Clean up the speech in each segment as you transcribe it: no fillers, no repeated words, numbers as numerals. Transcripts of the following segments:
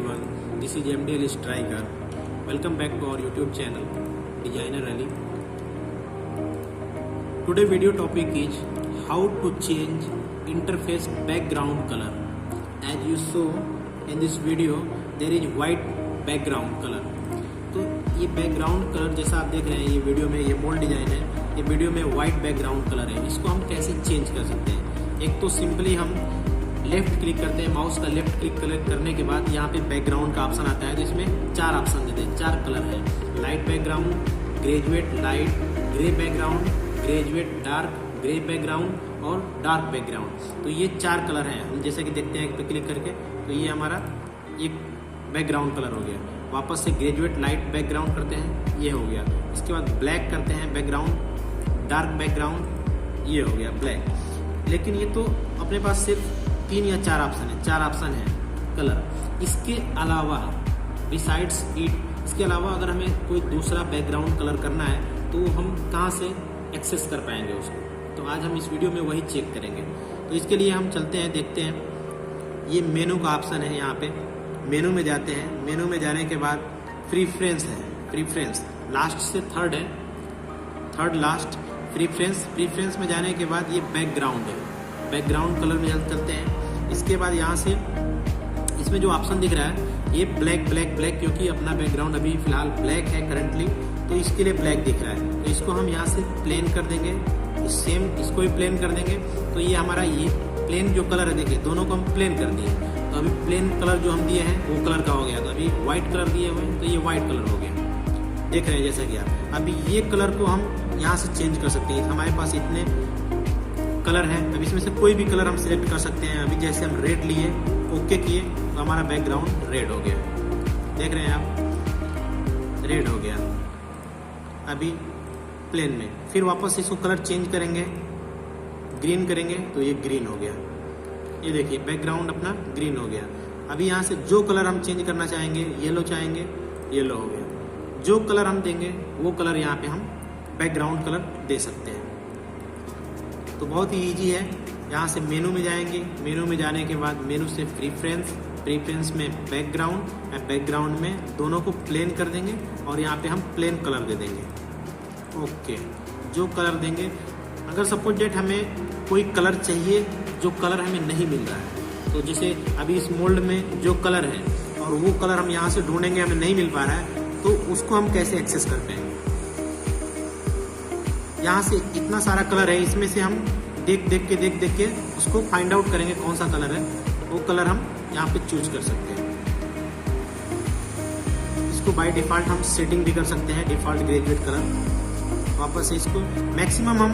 everyone, this is MDL Striker. Welcome back to our YouTube channel Designer Ali. Today video topic is how to change interface background color. As you saw in this video, there is white background color. तो ये background colour जैसा आप देख रहे हैं, ये video में ये मोल्ड डिजाइन है, ये वीडियो में वाइट बैकग्राउंड कलर है. इसको हम कैसे चेंज कर सकते हैं? एक तो सिंपली हम लेफ्ट क्लिक करते हैं, माउस का लेफ्ट क्लिक करने के बाद यहाँ पे बैकग्राउंड का ऑप्शन आता है, जिसमें 4 ऑप्शन देते हैं, 4 कलर है. Light background, graduate light, grey background, graduate dark, grey background और डार्क बैकग्राउंड. तो ये 4 कलर हैं. हम जैसे कि देखते हैं एक पे क्लिक करके, तो ये हमारा एक बैकग्राउंड कलर हो गया. वापस से ग्रेजुएट लाइट बैकग्राउंड करते हैं, ये हो गया. इसके बाद ब्लैक करते हैं बैकग्राउंड, डार्क बैकग्राउंड, ये हो गया ब्लैक. लेकिन ये तो अपने पास सिर्फ 3 या 4 ऑप्शन है, 4 ऑप्शन है कलर. इसके अलावा बिसाइड्स इट, इसके अलावा अगर हमें कोई दूसरा बैकग्राउंड कलर करना है तो हम कहाँ से एक्सेस कर पाएंगे उसको? तो आज हम इस वीडियो में वही चेक करेंगे. तो इसके लिए हम चलते हैं, देखते हैं. ये मेनू का ऑप्शन है, यहाँ पे मेनू में जाते हैं. मेनू में जाने के बाद प्रीफ्रेंस है, प्रीफ्रेंस लास्ट से थर्ड है, थर्ड लास्ट प्रीफ्रेंस. प्रीफ्रेंस में जाने के बाद ये बैकग्राउंड है, बैकग्राउंड कलर में चलते हैं. इसके बाद यहाँ से इसमें जो ऑप्शन दिख रहा है ये ब्लैक ब्लैक ब्लैक, क्योंकि अपना बैकग्राउंड अभी फिलहाल ब्लैक है करंटली, तो इसके लिए ब्लैक दिख रहा है. तो इसको हम यहाँ से प्लेन कर देंगे, सेम इसको भी प्लेन कर देंगे. तो ये हमारा ये प्लेन जो कलर है, देखिए दोनों को हम प्लेन कर दिए. तो अभी प्लेन कलर जो हम दिए हैं वो कलर का हो गया. तो अभी व्हाइट कलर दिए हुए हैं, तो ये व्हाइट कलर हो गया. देख रहे हैं जैसा कि आप. अभी ये कलर को हम यहाँ से चेंज कर सकते हैं. हमारे पास इतने कलर है, अब इसमें से कोई भी कलर हम सिलेक्ट कर सकते हैं. अभी जैसे हम रेड लिए, ओके किए, तो हमारा बैकग्राउंड रेड हो गया. देख रहे हैं आप, रेड हो गया. अभी प्लेन में फिर वापस इसको कलर चेंज करेंगे, ग्रीन करेंगे, तो ये ग्रीन हो गया. ये देखिए बैकग्राउंड अपना ग्रीन हो गया. अभी यहाँ से जो कलर हम चेंज करना चाहेंगे, येलो चाहेंगे, येलो हो गया. जो कलर हम देंगे वो कलर यहाँ पे हम बैकग्राउंड कलर दे सकते हैं. तो बहुत ही इजी है. यहाँ से मेनू में जाएंगे, मेनू में जाने के बाद मेनू से प्रीफ्रेंस, प्रीफ्रेंस में बैकग्राउंड, बैकग्राउंड में दोनों को प्लेन कर देंगे और यहाँ पे हम प्लेन कलर दे देंगे. ओके, जो कलर देंगे, अगर सपोज डेट हमें कोई कलर चाहिए जो कलर हमें नहीं मिल रहा है, तो जैसे अभी इस मोल्ड में जो कलर है और वो कलर हम यहाँ से ढूंढेंगे, हमें नहीं मिल पा रहा है, तो उसको हम कैसे एक्सेस कर पाएंगे? यहाँ से इतना सारा कलर है, इसमें से हम देख देख के उसको फाइंड आउट करेंगे कौन सा कलर है. वो कलर हम यहाँ पे चूज कर सकते हैं. इसको बाय डिफॉल्ट हम सेटिंग भी कर सकते हैं, डिफॉल्ट ग्रेजुएट कलर. वापस से इसको मैक्सिमम हम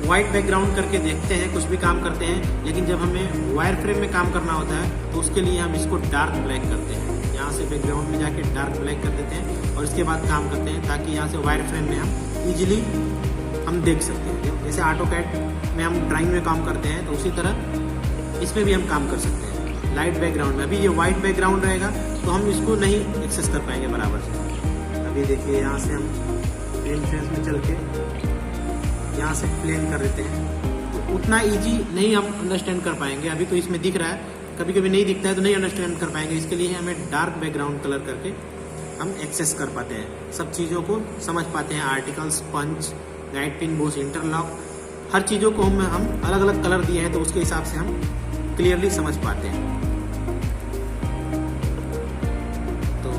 व्हाइट बैकग्राउंड करके देखते हैं, कुछ भी काम करते हैं. लेकिन जब हमें वायर फ्रेम में काम करना होता है तो उसके लिए हम इसको डार्क ब्लैक करते हैं. यहाँ से बैकग्राउंड में जाके डार्क ब्लैक कर देते हैं और इसके बाद काम करते हैं, ताकि यहाँ से वायर फ्रेम में हम इजीली हम देख सकते हैं. जैसे ऑटोकैड में हम ड्राइंग में काम करते हैं, तो उसी तरह इसमें भी हम काम कर सकते हैं. लाइट बैकग्राउंड में अभी ये वाइट बैकग्राउंड रहेगा तो हम इसको नहीं एक्सेस कर पाएंगे बराबर से. अभी देखिए यहाँ से हम प्लेन फ्रेम में चल के यहाँ से प्लेन कर देते हैं, तो उतना इजी नहीं हम अंडरस्टैंड कर पाएंगे. अभी तो इसमें दिख रहा है, कभी कभी नहीं दिखता है तो नहीं अंडरस्टैंड कर पाएंगे. इसके लिए हमें डार्क बैकग्राउंड कलर करके हम एक्सेस कर पाते हैं, सब चीज़ों को समझ पाते हैं. आर्टिकल्स, पंच, गाइड पिन, बूस, इंटरलॉक, हर चीज़ों को हम अलग अलग कलर दिए हैं, तो उसके हिसाब से हम क्लियरली समझ पाते हैं. तो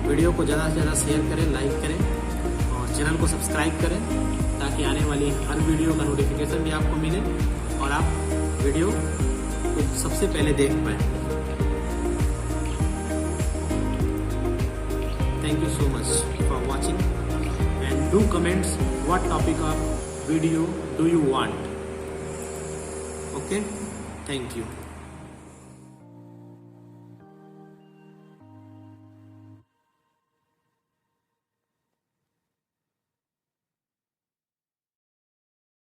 वीडियो को ज़्यादा से ज़्यादा शेयर करें, लाइक करें और चैनल को सब्सक्राइब करें, ताकि आने वाली हर वीडियो का नोटिफिकेशन भी आपको मिले और आप वीडियो को सबसे पहले देख पाएँ. Thank you so much for watching and do comments what topic of video do you want. Okay, thank you.